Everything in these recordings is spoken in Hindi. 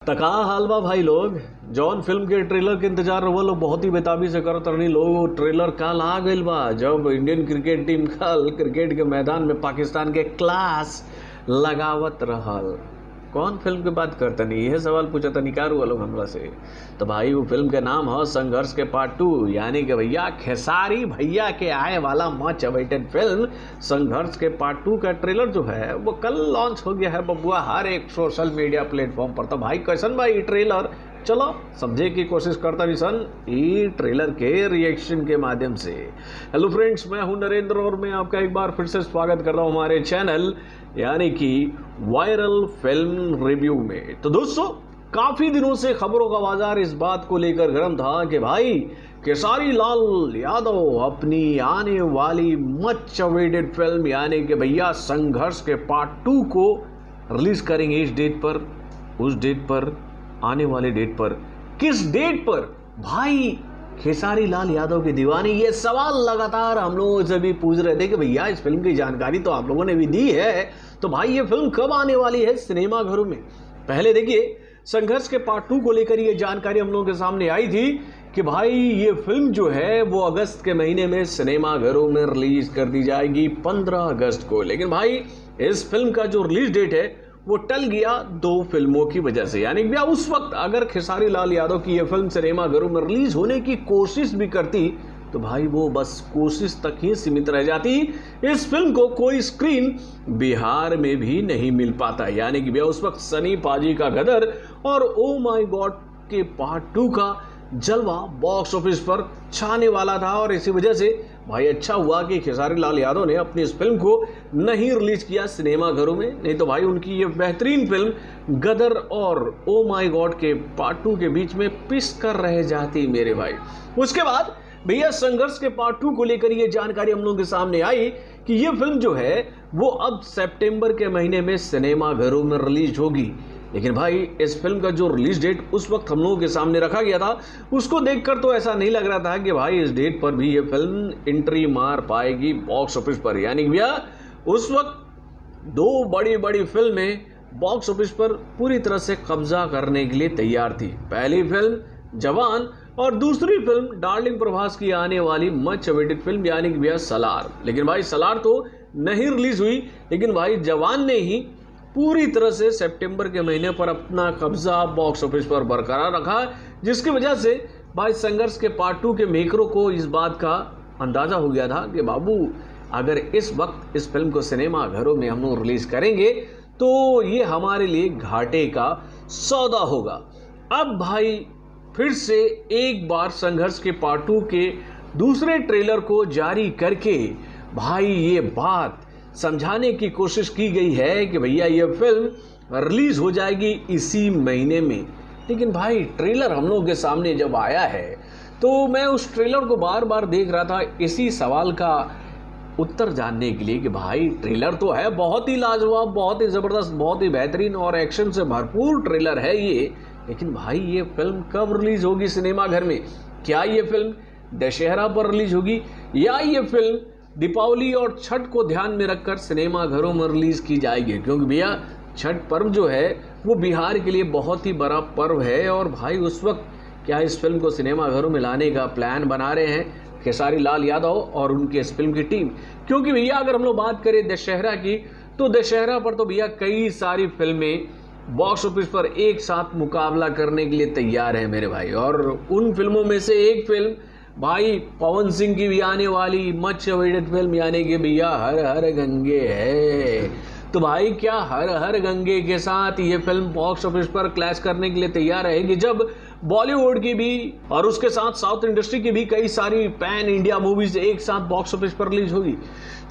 तका हालवा भाई लोग जौन फिल्म के ट्रेलर के इंतजार वो लोग बहुत ही बेताबी से करत रहनी लोग। ट्रेलर कल आ गइल बा जब इंडियन क्रिकेट टीम कल क्रिकेट के मैदान में पाकिस्तान के क्लास लगावत रहल। कौन फिल्म की बात करतनी यह सवाल पूछा था निकार हुआ लोग हमरा से। तो भाई वो फिल्म के नाम है संघर्ष के पार्ट 2, यानी कि भैया खेसारी भैया के आए वाला मच अवेटेड फिल्म संघर्ष के पार्ट 2 का ट्रेलर जो है वो कल लॉन्च हो गया है बबुआ हर एक सोशल मीडिया प्लेटफॉर्म पर। तो भाई कैसन भाई ट्रेलर चलो समझे की कोशिश करता नहीं सन ई ट्रेलर के रिएक्शन के माध्यम से। हेलो फ्रेंड्स, मैं हूं नरेंद्र और मैं आपका एक बार फिर से स्वागत करता हूं हमारे चैनल यानी कि वायरल फिल्म रिव्यू में। तो दोस्तों काफी दिनों से खबरों का बाजार इस बात को लेकर गर्म था कि भाई खेसारी लाल यादव अपनी आने वाली मच अवेटेड फिल्म यानी कि भैया संघर्ष के पार्ट 2 को रिलीज करेंगे इस डेट पर, उस डेट पर, आने वाले डेट पर। किस डेट पर भाई खेसारी लाल यादव की दीवानी? ये सवाल लगातार हम लोगों से भी पूछ रहे थे कि भैया इस फिल्म की जानकारी तो आप लोगों ने भी दी है, तो भाई ये फिल्म कब आने वाली है सिनेमा घरों में? पहले देखिए संघर्ष के पार्ट 2 को लेकर ये जानकारी हम लोगों के सामने आई थी कि भाई ये फिल्म जो है वो अगस्त के महीने में सिनेमा घरों में रिलीज कर दी जाएगी 15 अगस्त को। लेकिन भाई इस फिल्म का जो रिलीज डेट है वो टल गया 2 फिल्मों की वजह से। यानी कि उस वक्त अगर खेसारी लाल यादव की यह फिल्म सिनेमा घरों में रिलीज होने की कोशिश भी करती तो भाई वो बस कोशिश तक ही सीमित रह जाती। इस फिल्म को कोई स्क्रीन बिहार में भी नहीं मिल पाता। यानी कि भैया उस वक्त सनी पाजी का गदर और ओ माय गॉड के पार्ट 2 का जलवा बॉक्स ऑफिस पर छाने वाला था। और इसी वजह से भाई अच्छा हुआ कि खेसारी लाल यादव ने अपनी इस फिल्म को नहीं रिलीज किया सिनेमा घरों में, नहीं तो भाई उनकी ये बेहतरीन फिल्म गदर और ओ माय गॉड के पार्ट 2 के बीच में पिस कर रह जाती मेरे भाई। उसके बाद भैया संघर्ष के पार्ट 2 को लेकर ये जानकारी हम लोगों के सामने आई कि ये फिल्म जो है वो अब सितंबर के महीने में सिनेमा घरों में रिलीज होगी। लेकिन भाई इस फिल्म का जो रिलीज डेट उस वक्त हम लोगों के सामने रखा गया था उसको देखकर तो ऐसा नहीं लग रहा था कि भाई इस डेट पर भी ये फिल्म एंट्री मार पाएगी बॉक्स ऑफिस पर। यानी कि भैया उस वक्त 2 बड़ी बड़ी फिल्में बॉक्स ऑफिस पर पूरी तरह से कब्जा करने के लिए तैयार थी। पहली फिल्म जवान और दूसरी फिल्म डार्लिंग प्रभास की आने वाली मच अवेटेड फिल्म यानी कि भैया सलार। लेकिन भाई सलार तो नहीं रिलीज हुई, लेकिन भाई जवान ने ही पूरी तरह से सितंबर के महीने पर अपना कब्जा बॉक्स ऑफिस पर बरकरार रखा, जिसकी वजह से भाई संघर्ष के पार्ट 2 के मेकरों को इस बात का अंदाजा हो गया था कि बाबू अगर इस वक्त इस फिल्म को सिनेमा घरों में हम लोग रिलीज करेंगे तो ये हमारे लिए घाटे का सौदा होगा। अब भाई फिर से एक बार संघर्ष के पार्ट 2 के दूसरे ट्रेलर को जारी करके भाई ये बात समझाने की कोशिश की गई है कि भैया ये फिल्म रिलीज हो जाएगी इसी महीने में। लेकिन भाई ट्रेलर हम लोगों के सामने जब आया है तो मैं उस ट्रेलर को बार बार देख रहा था इसी सवाल का उत्तर जानने के लिए कि भाई ट्रेलर तो है बहुत ही लाजवाब, बहुत ही ज़बरदस्त, बहुत ही बेहतरीन और एक्शन से भरपूर ट्रेलर है ये, लेकिन भाई ये फिल्म कब रिलीज होगी सिनेमा घर में? क्या ये फिल्म दशहरा पर रिलीज होगी या ये फिल्म दीपावली और छठ को ध्यान में रखकर सिनेमा घरों में रिलीज की जाएगी? क्योंकि भैया छठ पर्व जो है वो बिहार के लिए बहुत ही बड़ा पर्व है और भाई उस वक्त क्या इस फिल्म को सिनेमा घरों में लाने का प्लान बना रहे हैं खेसारी लाल यादव और उनकी इस फिल्म की टीम? क्योंकि भैया अगर हम लोग बात करें दशहरा की तो दशहरा पर तो भैया कई सारी फिल्में बॉक्स ऑफिस पर एक साथ मुकाबला करने के लिए तैयार है मेरे भाई। और उन फिल्मों में से एक फिल्म भाई पवन सिंह की भी आने वाली मच अवेटेड फिल्म यानी कि भैया हर हर गंगे है। तो भाई क्या हर हर गंगे के साथ ये फिल्म बॉक्स ऑफिस पर क्लैश करने के लिए तैयार रहेगी जब बॉलीवुड की भी और उसके साथ साउथ इंडस्ट्री की भी कई सारी पैन इंडिया मूवीज एक साथ बॉक्स ऑफिस पर रिलीज होगी?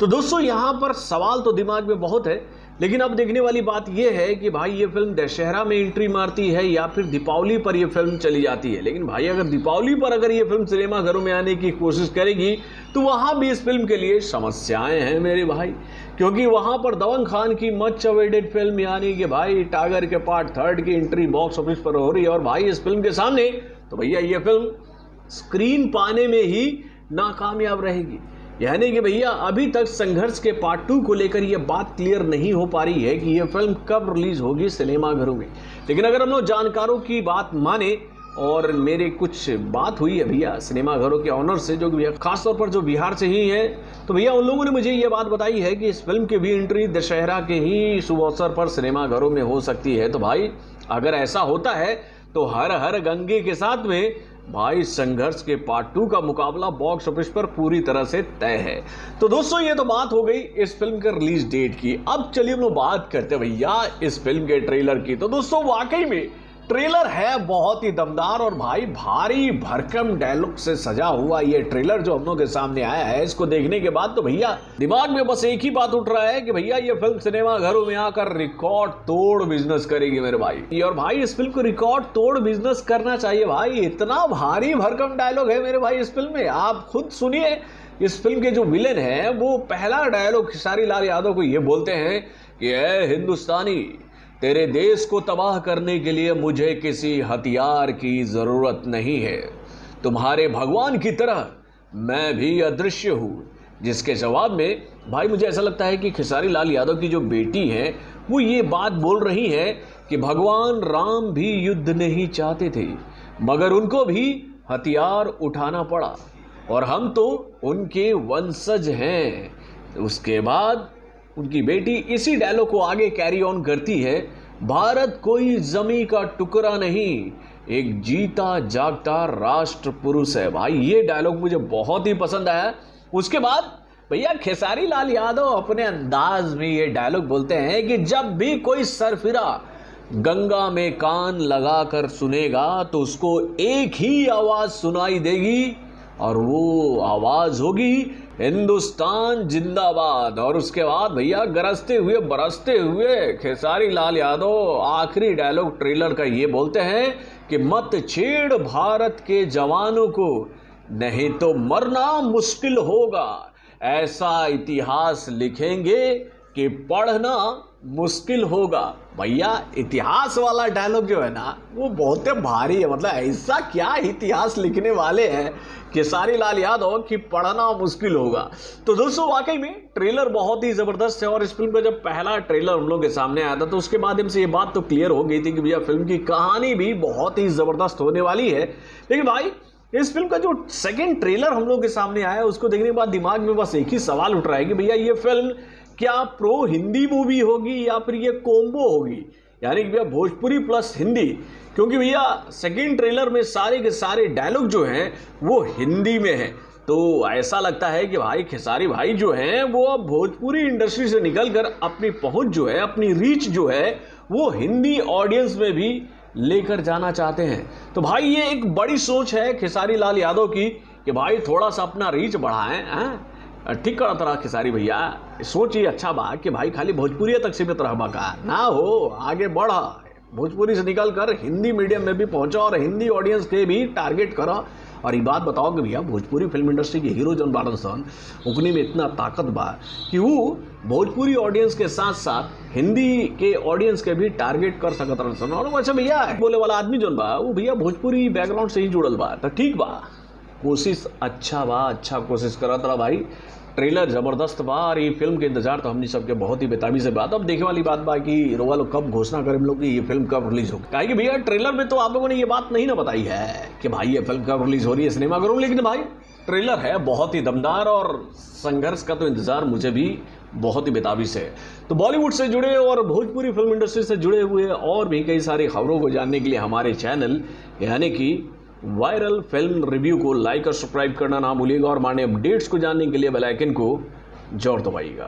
तो दोस्तों यहाँ पर सवाल तो दिमाग में बहुत है, लेकिन अब देखने वाली बात यह है कि भाई ये फिल्म दशहरा में एंट्री मारती है या फिर दीपावली पर ये फिल्म चली जाती है। लेकिन भाई अगर दीपावली पर अगर ये फिल्म सिनेमा घरों में आने की कोशिश करेगी तो वहां भी इस फिल्म के लिए समस्याएं हैं मेरे भाई, क्योंकि वहां पर दबंग खान की मच अवेटेड फिल्म यानी कि भाई टाइगर के पार्ट 3 की एंट्री बॉक्स ऑफिस पर हो रही है और भाई इस फिल्म के सामने तो भैया ये फिल्म स्क्रीन पाने में ही नाकामयाब रहेगी। यानी कि भैया अभी तक संघर्ष के पार्ट 2 को लेकर यह बात क्लियर नहीं हो पा रही है कि यह फिल्म कब रिलीज होगी सिनेमा घरों में। लेकिन अगर हम लोग जानकारों की बात माने और मेरे कुछ बात हुई है भैया सिनेमाघरों के ऑनर से, जो भैया खासतौर पर जो बिहार से ही हैं, तो भैया उन लोगों ने मुझे ये बात बताई है कि इस फिल्म की भी एंट्री दशहरा के ही शुभ अवसर पर सिनेमाघरों में हो सकती है। तो भाई अगर ऐसा होता है तो हर हर गंगे के साथ में भाई संघर्ष के पार्ट 2 का मुकाबला बॉक्स ऑफिस पर पूरी तरह से तय है। तो दोस्तों ये तो बात हो गई इस फिल्म के रिलीज डेट की। अब चलिए हम लोग बात करते हैं भैया इस फिल्म के ट्रेलर की। तो दोस्तों वाकई में ट्रेलर है बहुत ही दमदार और भाई भारी भरकम डायलॉग से सजा हुआ ये ट्रेलर जो हम लोग के सामने आया है, इसको देखने के बाद तो भैया दिमाग में बस एक ही बात उठ रहा है कि भैया ये फिल्म सिनेमा घरों में आकर रिकॉर्ड तोड़ बिजनेस करेगी मेरे भाई। और भाई इस फिल्म को रिकॉर्ड तोड़ बिजनेस करना चाहिए भाई, इतना भारी भरकम डायलॉग है मेरे भाई इस फिल्म में। आप खुद सुनिए, इस फिल्म के जो विलेन है वो पहला डायलॉग खेसारी लाल यादव को ये बोलते हैं कि ऐ हिंदुस्तानी, तेरे देश को तबाह करने के लिए मुझे किसी हथियार की जरूरत नहीं है, तुम्हारे भगवान की तरह मैं भी अदृश्य हूं। जिसके जवाब में भाई मुझे ऐसा लगता है कि खेसारी लाल यादव की जो बेटी है वो ये बात बोल रही है कि भगवान राम भी युद्ध नहीं चाहते थे मगर उनको भी हथियार उठाना पड़ा और हम तो उनके वंशज हैं। उसके बाद उनकी बेटी इसी डायलॉग को आगे कैरी ऑन करती है, भारत कोई जमी का टुकड़ा नहीं, एक जीता जागता राष्ट्र पुरुष है। भाई ये डायलॉग मुझे बहुत ही पसंद आया। उसके बाद भैया खेसारी लाल यादव अपने अंदाज में ये डायलॉग बोलते हैं कि जब भी कोई सरफिरा गंगा में कान लगाकर सुनेगा तो उसको एक ही आवाज सुनाई देगी और वो आवाज होगी हिंदुस्तान जिंदाबाद। और उसके बाद भैया गरजते हुए बरसते हुए खेसारी लाल यादव आखिरी डायलॉग ट्रेलर का ये बोलते हैं कि मत छेड़ भारत के जवानों को, नहीं तो मरना मुश्किल होगा, ऐसा इतिहास लिखेंगे कि पढ़ना मुश्किल होगा। भैया इतिहास वाला डायलॉग जो है ना वो बहुत भारी है, मतलब ऐसा क्या इतिहास लिखने वाले हैं खेसारी लाल यादव कि पढ़ना मुश्किल होगा। तो दोस्तों वाकई में ट्रेलर बहुत ही जबरदस्त है और इस फिल्म का जब पहला ट्रेलर हम लोग के सामने आया था तो उसके माध्यम से ये बात तो क्लियर हो गई थी कि भैया फिल्म की कहानी भी बहुत ही जबरदस्त होने वाली है। लेकिन भाई इस फिल्म का जो सेकेंड ट्रेलर हम लोग के सामने आया उसको देखने के बाद दिमाग में बस एक ही सवाल उठ रहा है कि भैया ये फिल्म क्या प्रो हिंदी मूवी होगी या फिर ये कॉम्बो होगी, यानी कि भैया भोजपुरी प्लस हिंदी। क्योंकि भैया सेकेंड ट्रेलर में सारे के सारे डायलॉग जो हैं वो हिंदी में हैं। तो ऐसा लगता है कि भाई खेसारी भाई जो हैं वो अब भोजपुरी इंडस्ट्री से निकलकर अपनी पहुंच जो है, अपनी रीच जो है वो हिंदी ऑडियंस में भी लेकर जाना चाहते हैं। तो भाई ये एक बड़ी सोच है खेसारी लाल यादव की कि भाई थोड़ा सा अपना रीच बढ़ाएं। ठीक करा तरह खेसारी भैया, सोच ये अच्छा बा कि भाई खाली भोजपुरी तक सीमित रहबा का ना हो, आगे बढ़ा, भोजपुरी से निकल कर हिंदी मीडियम में भी पहुंचा और हिंदी ऑडियंस के भी टारगेट करा। और ये बात बताओ कि भैया भोजपुरी फिल्म इंडस्ट्री के हीरो जौन बारन सन उकनी में इतना ताकत बा कि वो भोजपुरी ऑडियंस के साथ साथ हिंदी के ऑडियंस के भी टारगेट कर सकत रहन सन। और अच्छा भैया बोले वाला आदमी जौन बा वो भैया भोजपुरी बैकग्राउंड से ही जुड़ल बा, तो ठीक बा, कोशिश अच्छा बा, अच्छा कोशिश करत रहा भाई। ट्रेलर जबरदस्त बा और ये फिल्म के इंतजार तो हमने सबके बहुत ही बेताबी से बात। अब देखने वाली बात बा कि रोवा लोग कब घोषणा करें हम लोग कि ये फिल्म कब रिलीज होगी। कहा कि भैया ट्रेलर में तो आप लोगों ने ये बात नहीं ना बताई है कि भाई ये फिल्म कब रिलीज हो रही है सिनेमाघरों में, लेकिन भाई ट्रेलर है बहुत ही दमदार और संघर्ष का तो इंतजार मुझे भी बहुत ही बेताबी से है। तो बॉलीवुड से जुड़े और भोजपुरी फिल्म इंडस्ट्री से जुड़े हुए और भी कई सारी खबरों को जानने के लिए हमारे चैनल यानी कि वायरल फिल्म रिव्यू को लाइक और सब्सक्राइब करना ना भूलिएगा और माने अपडेट्स को जानने के लिए बेल आइकन को जरूर दबाइएगा।